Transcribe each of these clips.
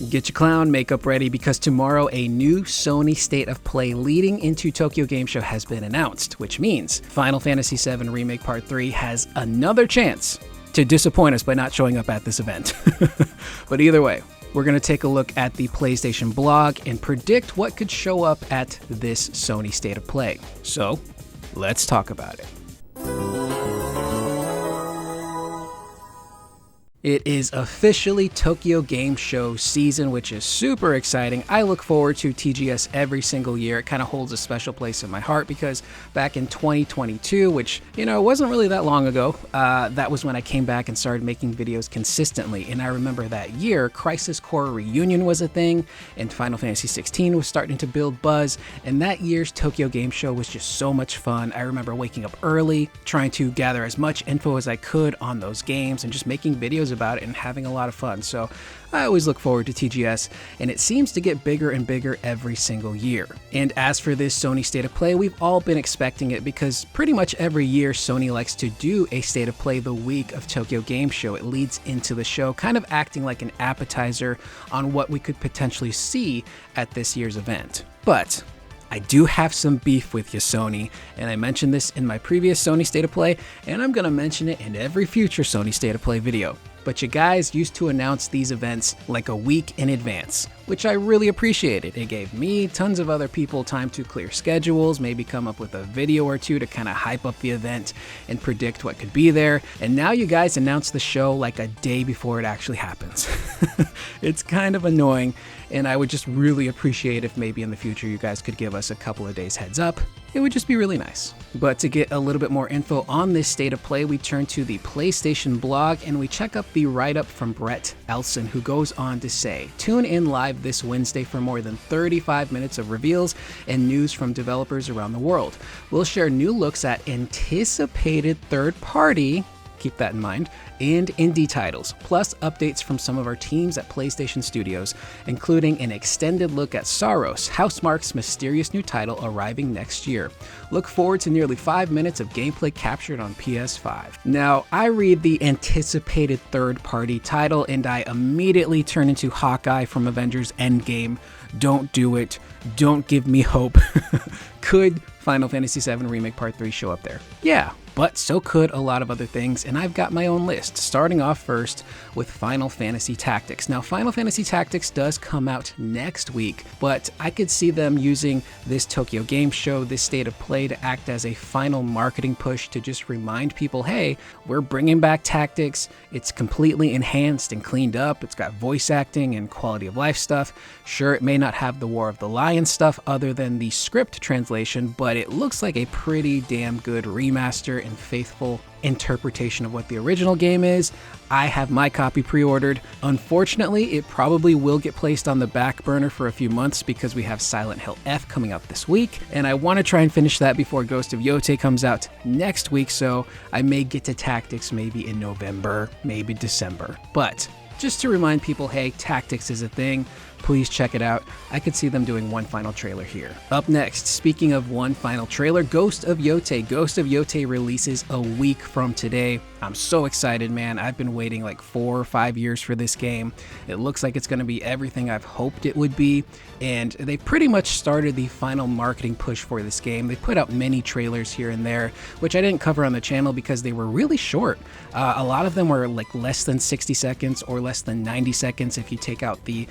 Get your clown makeup ready because tomorrow a new Sony State of Play leading into Tokyo Game Show has been announced, which means Final Fantasy VII Remake Part 3 has another chance to disappoint us by not showing up at this event. But either way, we're going to take a look at the PlayStation blog and predict what could show up at this Sony State of Play. So, let's talk about it. It is officially Tokyo Game Show season, which is super exciting. I look forward to TGS every single year. It kind of holds a special place in my heart because back in 2022, which, wasn't really that long ago, that was when I came back and started making videos consistently. And I remember that year, Crisis Core Reunion was a thing, and Final Fantasy 16 was starting to build buzz. And that year's Tokyo Game Show was just so much fun. I remember waking up early, trying to gather as much info as I could on those games, and just making videos about it and having a lot of fun. So I always look forward to TGS, and it seems to get bigger and bigger every single year. And as for this Sony State of Play, we've all been expecting it because pretty much every year Sony likes to do a State of Play the week of Tokyo Game Show. It leads into the show, kind of acting like an appetizer on what we could potentially see at this year's event. But I do have some beef with you, Sony, and I mentioned this in my previous Sony State of Play, and I'm going to mention it in every future Sony State of Play video. But you guys used to announce these events like a week in advance, which I really appreciated. It gave me, tons of other people, time to clear schedules, maybe come up with a video or two to kind of hype up the event and predict what could be there. And now you guys announce the show like a day before it actually happens. It's kind of annoying, and I would just really appreciate if maybe in the future you guys could give us a couple of days heads up. It would just be really nice. But to get a little bit more info on this State of Play, we turn to the PlayStation blog and we check up the write-up from Brett Elson, who goes on to say, tune in live this Wednesday for more than 35 minutes of reveals and news from developers around the world. We'll share new looks at anticipated third-party, keep that in mind, and indie titles, plus updates from some of our teams at PlayStation Studios, including an extended look at Saros, Housemarque's mysterious new title arriving next year. Look forward to nearly 5 minutes of gameplay captured on PS5. Now, I read the anticipated third-party title and I immediately turn into Hawkeye from Avengers Endgame. Don't do it. Don't give me hope. Could Final Fantasy VII Remake Part 3 show up there? Yeah. But so could a lot of other things, and I've got my own list, starting off first with Final Fantasy Tactics. Now, Final Fantasy Tactics does come out next week, but I could see them using this Tokyo Game Show, this State of Play, to act as a final marketing push to just remind people, hey, we're bringing back Tactics. It's completely enhanced and cleaned up. It's got voice acting and quality of life stuff. Sure, it may not have the War of the Lions stuff other than the script translation, but it looks like a pretty damn good remaster and faithful interpretation of what the original game is. I have my copy pre-ordered. Unfortunately, it probably will get placed on the back burner for a few months because we have Silent Hill F coming out this week, and I want to try and finish that before Ghost of Yotei comes out next week, so I may get to Tactics maybe in November, maybe December. But just to remind people, hey, Tactics is a thing. Please check it out. I could see them doing one final trailer here. Up next, speaking of one final trailer, Ghost of Yotei. Ghost of Yotei releases a week from today. I'm so excited, man. I've been waiting like 4 or 5 years for this game. It looks like it's going to be everything I've hoped it would be, and they pretty much started the final marketing push for this game. They put out many trailers here and there, which I didn't cover on the channel because they were really short. A lot of them were like less than 60 seconds or less than 90 seconds if you take out the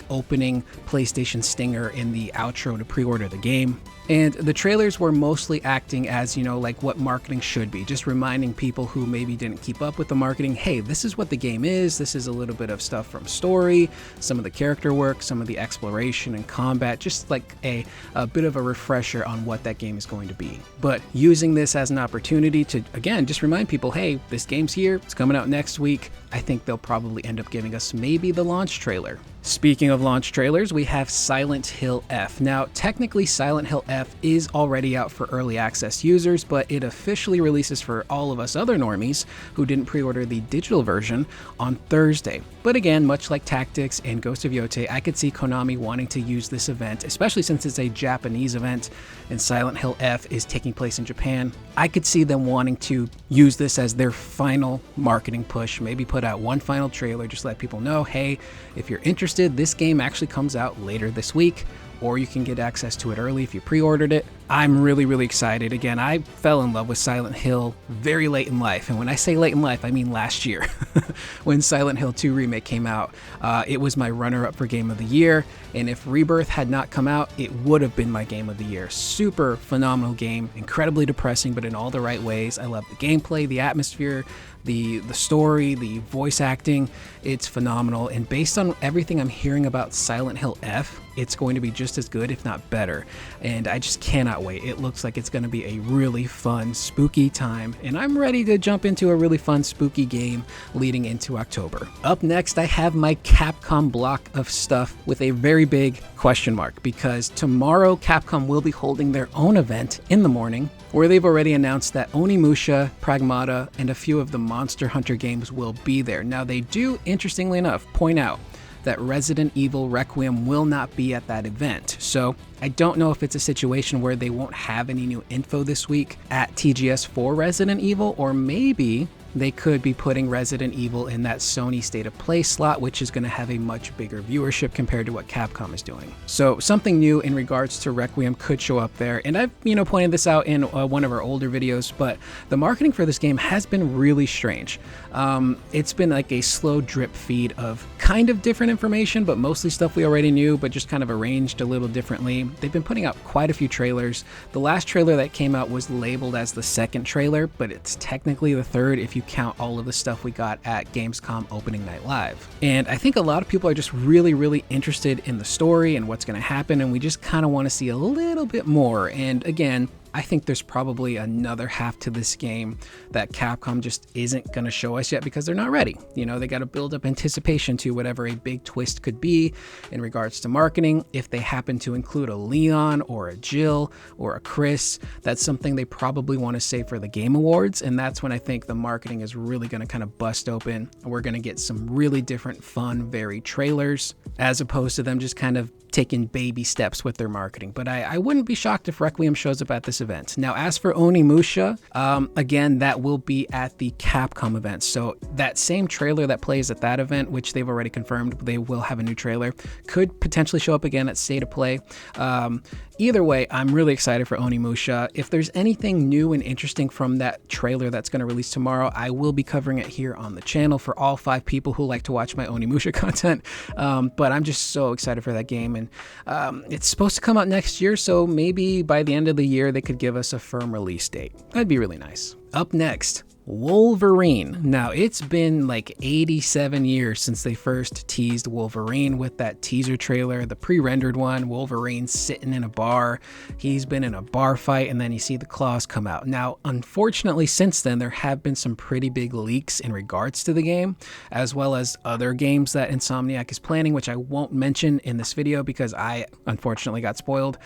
opening PlayStation stinger in the outro to pre-order the game. And the trailers were mostly acting as, like what marketing should be, just reminding people who maybe didn't keep up with the marketing, hey, this is what the game is, this is a little bit of stuff from story, some of the character work, some of the exploration and combat, just like a bit of a refresher on what that game is going to be. But using this as an opportunity to, again, just remind people, hey, this game's here, it's coming out next week. I think they'll probably end up giving us maybe the launch trailer. Speaking of launch trailers, we have Silent Hill F. Now, technically Silent Hill F is already out for early access users, but it officially releases for all of us other normies who didn't pre-order the digital version on Thursday. But again, much like Tactics and Ghost of Yotei, I could see Konami wanting to use this event, especially since it's a Japanese event and Silent Hill F is taking place in Japan. I could see them wanting to use this as their final marketing push, maybe put out one final trailer, just let people know, hey, if you're interested interested, this game actually comes out later this week, or you can get access to it early if you pre-ordered it. I'm really excited. Again, I fell in love with Silent Hill very late in life. And when I say late in life, I mean last year. When Silent Hill 2 Remake came out, it was my runner-up for Game of the Year. And if Rebirth had not come out, it would have been my Game of the Year. Super phenomenal game, incredibly depressing, but in all the right ways. I love the gameplay, the atmosphere, the story, the voice acting. It's phenomenal. And based on everything I'm hearing about Silent Hill F, it's going to be just as good, if not better. And I just cannot wait. It looks like it's going to be a really fun, spooky time. And I'm ready to jump into a really fun, spooky game leading into October. Up next, I have my Capcom block of stuff with a very big question mark, because tomorrow Capcom will be holding their own event in the morning, where they've already announced that Onimusha, Pragmata, and a few of the Monster Hunter games will be there. Now, they do, interestingly enough, point out that Resident Evil Requiem will not be at that event. So I don't know if it's a situation where they won't have any new info this week at TGS for Resident Evil, or maybe they could be putting Resident Evil in that Sony State of Play slot, which is going to have a much bigger viewership compared to what Capcom is doing. So something new in regards to Requiem could show up there. And I've, pointed this out in one of our older videos, but the marketing for this game has been really strange. It's been like a slow drip feed of kind of different information, but mostly stuff we already knew, but just kind of arranged a little differently. They've been putting out quite a few trailers. The last trailer that came out was labeled as the second trailer, but it's technically the third if you count all of the stuff we got at Gamescom Opening Night Live. And I think a lot of people are just really interested in the story and what's going to happen, and we just kind of want to see a little bit more. And again, I think there's probably another half to this game that Capcom just isn't going to show us yet because they're not ready. They got to build up anticipation to whatever a big twist could be in regards to marketing. If they happen to include a Leon or a Jill or a Chris, that's something they probably want to save for the Game Awards. And that's when I think the marketing is really going to kind of bust open. And we're going to get some really different, fun, varied trailers, as opposed to them just kind of taking baby steps with their marketing. But I wouldn't be shocked if Requiem shows up at this event. Now, as for Onimusha, again, that will be at the Capcom event. So that same trailer that plays at that event, which they've already confirmed they will have a new trailer, could potentially show up again at State of Play. Either way, I'm really excited for Onimusha. If there's anything new and interesting from that trailer that's going to release tomorrow, I will be covering it here on the channel for all 5 people who like to watch my Onimusha content. But I'm just so excited for that game. And it's supposed to come out next year, so maybe by the end of the year, they could give us a firm release date. That'd be really nice. Up next, Wolverine. Now, it's been like 87 years since they first teased Wolverine with that teaser trailer, the pre-rendered one. Wolverine sitting in a bar. He's been in a bar fight, and then you see the claws come out. Now, unfortunately, since then, there have been some pretty big leaks in regards to the game, as well as other games that Insomniac is planning, which I won't mention in this video because I unfortunately got spoiled,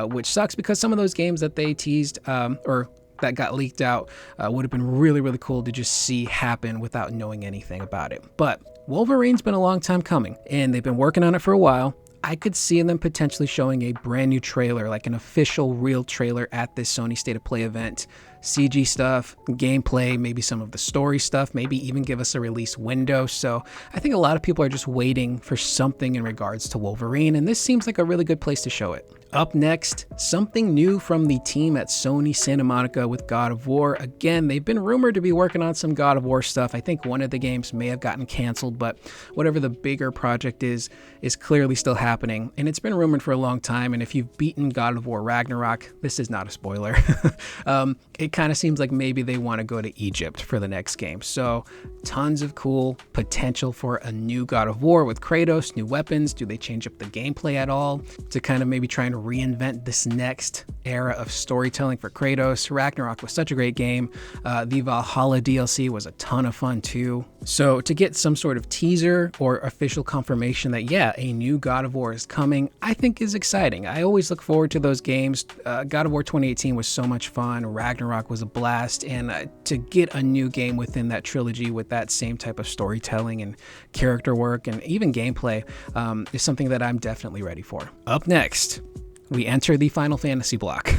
which sucks because some of those games that they teased or that got leaked out would have been really cool to just see happen without knowing anything about it. But Wolverine's been a long time coming, and they've been working on it for a while. I could see them potentially showing a brand new trailer, like an official real trailer at this Sony State of Play event. CG stuff, gameplay, maybe some of the story stuff, maybe even give us a release window. So I think a lot of people are just waiting for something in regards to Wolverine, and this seems like a really good place to show it. Up next, something new from the team at Sony Santa Monica with God of War. Again, they've been rumored to be working on some God of War stuff. I think one of the games may have gotten canceled, but whatever the bigger project is clearly still happening. And it's been rumored for a long time, and if you've beaten God of War Ragnarok, this is not a spoiler. It kind of seems like maybe they want to go to Egypt for the next game. So tons of cool potential for a new God of War with Kratos, new weapons. Do they change up the gameplay at all to kind of maybe try and reinvent this next era of storytelling for Kratos? Ragnarok was such a great game. The Valhalla DLC was a ton of fun too. So to get some sort of teaser or official confirmation that, yeah, a new God of War is coming, I think is exciting. I always look forward to those games. God of War 2018 was so much fun. Ragnarok was a blast. And to get a new game within that trilogy with that same type of storytelling and character work and even gameplay is something that I'm definitely ready for. Up next, we enter the Final Fantasy block,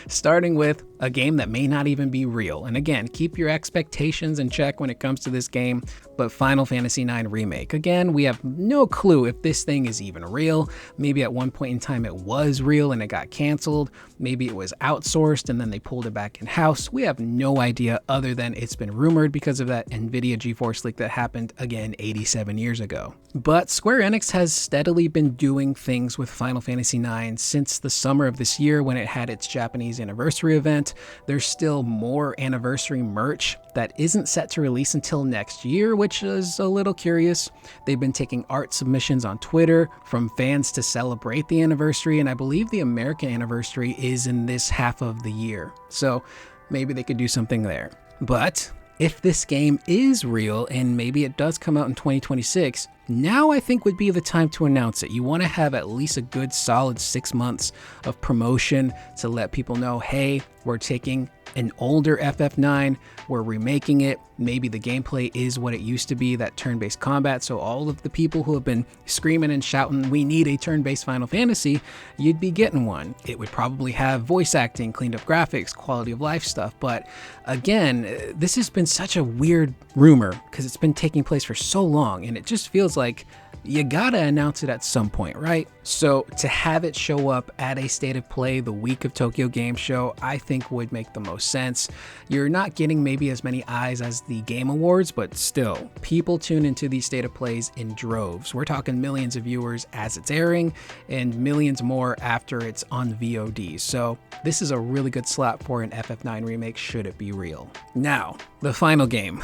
starting with a game that may not even be real. And again, keep your expectations in check when it comes to this game, but Final Fantasy IX Remake. Again, we have no clue if this thing is even real. Maybe at one point in time it was real and it got canceled. Maybe it was outsourced and then they pulled it back in-house. We have no idea other than it's been rumored because of that NVIDIA GeForce leak that happened, again, 87 years ago. But Square Enix has steadily been doing things with Final Fantasy IX since the summer of this year when it had its Japanese anniversary event. There's still more anniversary merch that isn't set to release until next year, which is a little curious. They've been taking art submissions on Twitter from fans to celebrate the anniversary, and I believe the American anniversary is in this half of the year. So maybe they could do something there. But if this game is real and maybe it does come out in 2026, now I think would be the time to announce it. You want to have at least a good solid 6 months of promotion to let people know, hey, we're taking an older FF9, we're remaking it. Maybe the gameplay is what it used to be, that turn-based combat. So all of the people who have been screaming and shouting, we need a turn-based Final Fantasy, you'd be getting one. It would probably have voice acting, cleaned up graphics, quality of life stuff. But again, this has been such a weird rumor because it's been taking place for so long, and it just feels like you gotta announce it at some point, right? So to have it show up at a State of Play the week of Tokyo Game Show, I think would make the most sense. You're not getting maybe as many eyes as the Game Awards, but still, people tune into these State of Plays in droves. We're talking millions of viewers as it's airing and millions more after it's on VOD. So this is a really good slot for an FF9 remake should it be real. Now, the final game,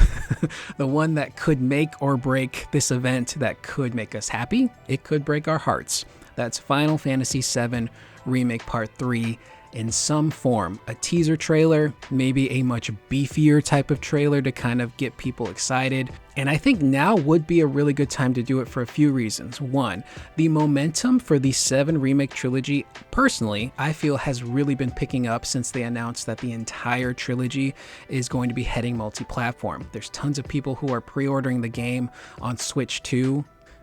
the one that could make or break this event, that could make us happy, it could break our hearts. That's Final Fantasy VII Remake Part 3 in some form. A teaser trailer, maybe a much beefier type of trailer to kind of get people excited. And I think now would be a really good time to do it for a few reasons. One, the momentum for the 7 Remake trilogy, personally, I feel has really been picking up since they announced that the entire trilogy is going to be heading multi-platform. There's tons of people who are pre-ordering the game on Switch 2.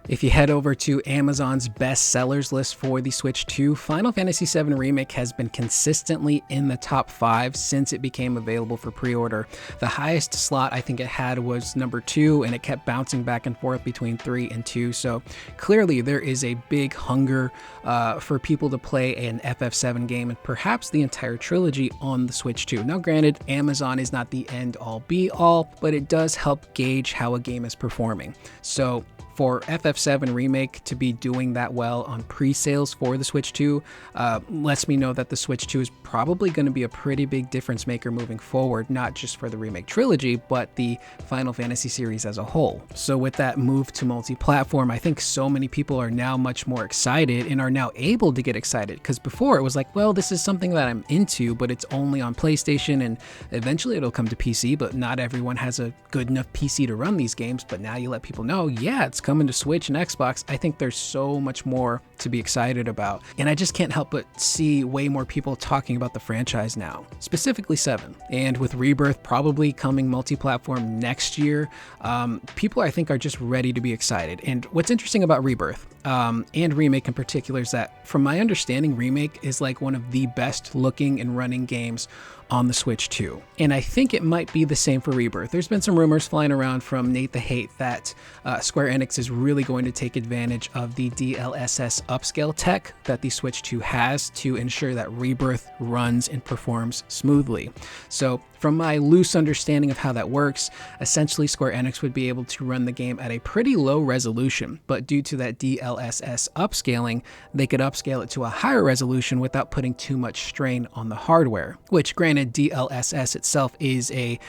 If you head over to Amazon's best sellers list for the Switch 2, Final Fantasy VII Remake has been consistently in the top 5 since it became available for pre-order. The highest slot I think it had was number 2, and it kept bouncing back and forth between 3 and 2. So clearly there is a big hunger for people to play an FF7 game and perhaps the entire trilogy on the Switch 2. Now granted, Amazon is not the end all be all, but it does help gauge how a game is performing. So for FF7 Remake to be doing that well on pre-sales for the Switch 2 lets me know that the Switch 2 is probably going to be a pretty big difference maker moving forward, not just for the Remake trilogy, but the Final Fantasy series as a whole. So with that move to multi-platform, I think so many people are now much more excited and are now able to get excited, because before it was like, well, this is something that I'm into, but it's only on PlayStation and eventually it'll come to PC, but not everyone has a good enough PC to run these games. But now you let people know, yeah, it's coming to Switch and Xbox. I think there's so much more to be excited about. And I just can't help but see way more people talking about the franchise now, specifically 7. And with Rebirth probably coming multi-platform next year, people I think are just ready to be excited. And what's interesting about Rebirth and Remake in particular is that, from my understanding, Remake is like one of the best looking and running games on the Switch 2. And I think it might be the same for Rebirth. There's been some rumors flying around from Nate the Hate that Square Enix is really going to take advantage of the DLSS upscale tech that the Switch 2 has to ensure that Rebirth runs and performs smoothly. So from my loose understanding of how that works, essentially Square Enix would be able to run the game at a pretty low resolution, but due to that DLSS upscaling, they could upscale it to a higher resolution without putting too much strain on the hardware, which granted DLSS itself is a,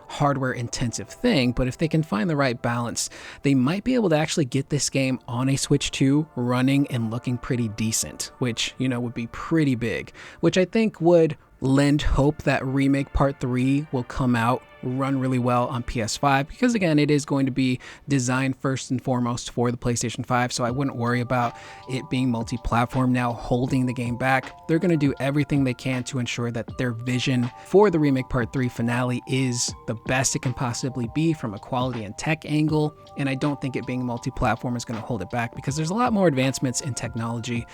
hardware intensive thing, but if they can find the right balance, they might be able to actually get this game on a Switch 2 running and looking pretty decent, which, would be pretty big, which I think would lend hope that Remake Part 3 will come out run really well on PS5 because, again, it is going to be designed first and foremost for the PlayStation 5, so I wouldn't worry about it being multi-platform now holding the game back. They're going to do everything they can to ensure that their vision for the Remake Part 3 finale is the best it can possibly be from a quality and tech angle, and I don't think it being multi-platform is going to hold it back because there's a lot more advancements in technology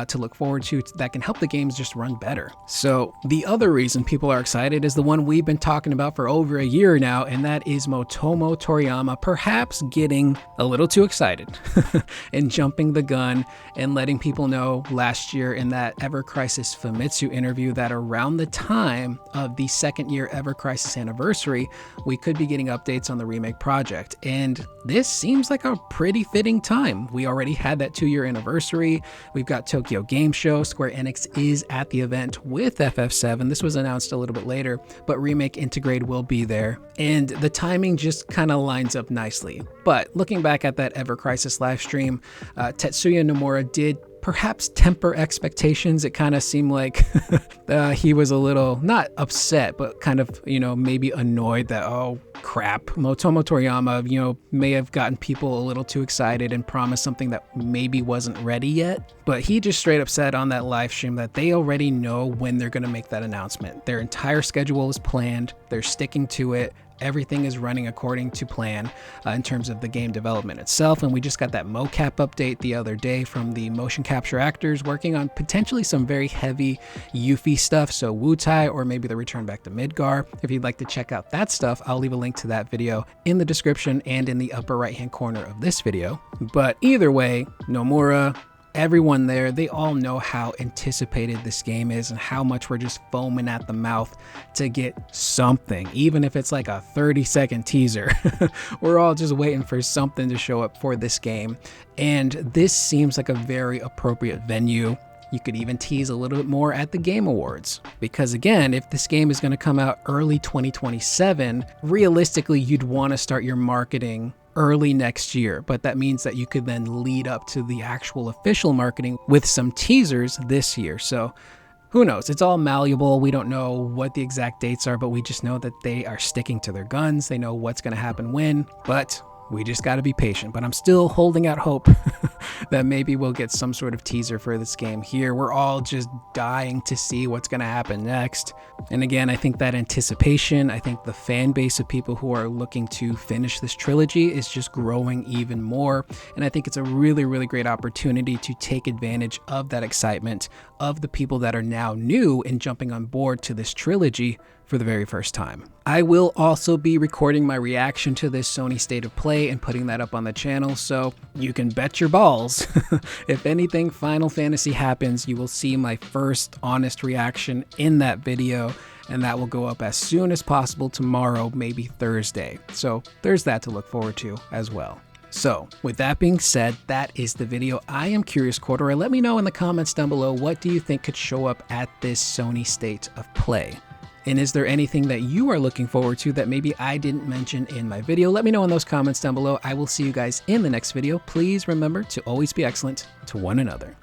to look forward to that can help the games just run better. So the other reason people are excited is the one we've been talking about for over a year now, and that is Motomo Toriyama perhaps getting a little too excited and jumping the gun and letting people know last year in that Ever Crisis Famitsu interview that around the time of the second year Ever Crisis anniversary, we could be getting updates on the remake project. And this seems like a pretty fitting time. We already had that 2-year anniversary. We've got Tokyo Game Show. Square Enix is at the event with FF7. This was announced a little bit later, but Remake Integrate will be there. And the timing just kind of lines up nicely. But looking back at that Ever Crisis live stream, Tetsuya Nomura did perhaps temper expectations. It kind of seemed like he was a little, not upset, but kind of, maybe annoyed that, oh crap, Motomo Toriyama, may have gotten people a little too excited and promised something that maybe wasn't ready yet. But he just straight up said on that live stream that they already know when they're going to make that announcement. Their entire schedule is planned. They're sticking to it. Everything is running according to plan in terms of the game development itself. And we just got that mocap update the other day from the motion capture actors working on potentially some very heavy Yuffie stuff. So Wutai or maybe the return back to Midgar. If you'd like to check out that stuff, I'll leave a link to that video in the description and in the upper right hand corner of this video. But either way, Nomura, everyone there, they all know how anticipated this game is and how much we're just foaming at the mouth to get something, even if it's like a 30-second teaser. We're all just waiting for something to show up for this game, and this seems like a very appropriate venue. You could even tease a little bit more at the Game Awards, because again, if this game is going to come out early 2027, realistically you'd want to start your marketing early next year, but that means that you could then lead up to the actual official marketing with some teasers this year. So who knows? It's all malleable. We don't know what the exact dates are, but we just know that they are sticking to their guns. They know what's going to happen when, but we just got to be patient. But I'm still holding out hope that maybe we'll get some sort of teaser for this game here. We're all just dying to see what's going to happen next. And again, I think that anticipation, I think the fan base of people who are looking to finish this trilogy is just growing even more. And I think it's a really, really great opportunity to take advantage of that excitement of the people that are now new and jumping on board to this trilogy for the very first time. I will also be recording my reaction to this Sony State of Play and putting that up on the channel, so you can bet your balls. If anything Final Fantasy happens, you will see my first honest reaction in that video, and that will go up as soon as possible tomorrow, maybe Thursday. So there's that to look forward to as well. So with that being said, that is the video. I am Curious Corduroy. Let me know in the comments down below, what do you think could show up at this Sony State of Play? And is there anything that you are looking forward to that maybe I didn't mention in my video? Let me know in those comments down below. I will see you guys in the next video. Please remember to always be excellent to one another.